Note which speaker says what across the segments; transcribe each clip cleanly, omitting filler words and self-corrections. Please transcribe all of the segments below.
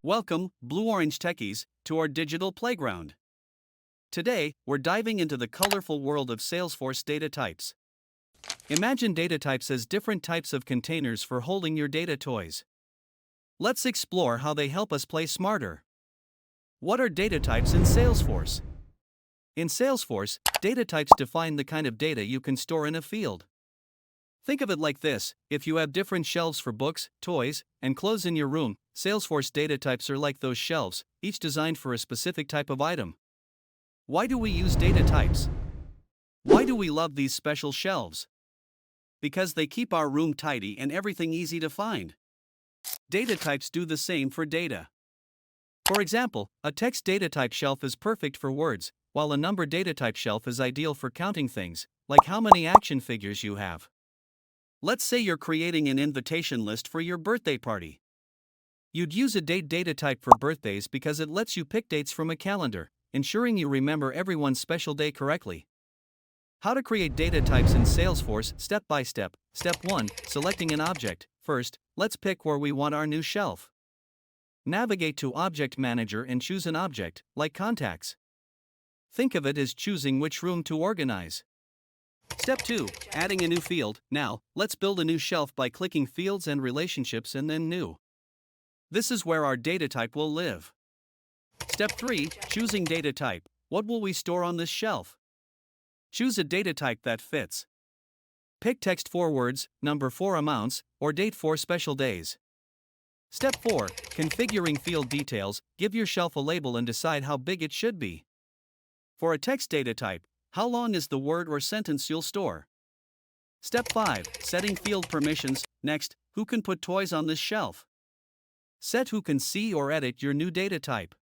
Speaker 1: Welcome, Blue-Orange Techies, to our digital playground. Today, we're diving into the colorful world of Salesforce data types. Imagine data types as different types of containers for holding your data toys. Let's explore how they help us play smarter. What are data types in Salesforce? In Salesforce, data types define the kind of data you can store in a field. Think of it like this: if you have different shelves for books, toys, and clothes in your room, Salesforce data types are like those shelves, each designed for a specific type of item. Why do we use data types? Why do we love these special shelves? Because they keep our room tidy and everything easy to find. Data types do the same for data. For example, a text data type shelf is perfect for words, while a number data type shelf is ideal for counting things, like how many action figures you have. Let's say you're creating an invitation list for your birthday party. You'd use a date data type for birthdays because it lets you pick dates from a calendar, ensuring you remember everyone's special day correctly. How to create data types in Salesforce step by step. Step 1. Selecting an object. First, let's pick where we want our new shelf. Navigate to Object Manager and choose an object, like contacts. Think of it as choosing which room to organize. Step 2. Adding a new field. Now, let's build a new shelf by clicking Fields and Relationships and then New. This is where our data type will live. Step 3. Choosing data type. What will we store on this shelf? Choose a data type that fits. Pick text for words, number for amounts, or date for special days. Step 4. Configuring field details. Give your shelf a label and decide how big it should be. For a text data type, how long is the word or sentence you'll store? Step 5. Setting field permissions. Next, who can put toys on this shelf? Set who can see or edit your new data type.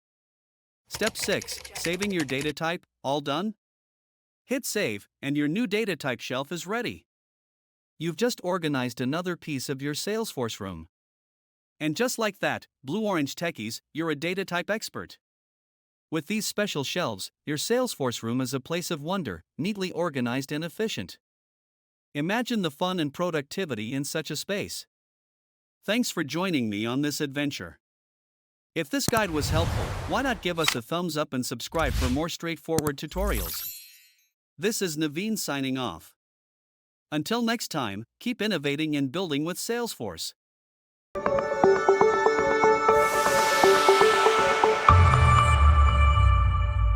Speaker 1: Step 6. Saving your data type. All done? Hit save, and your new data type shelf is ready. You've just organized another piece of your Salesforce room. And just like that, Blue-Orange Techies, you're a data type expert. With these special shelves, your Salesforce room is a place of wonder, neatly organized and efficient. Imagine the fun and productivity in such a space. Thanks for joining me on this adventure. If this guide was helpful, why not give us a thumbs up and subscribe for more straightforward tutorials? This is Naveen signing off. Until next time, keep innovating and building with Salesforce.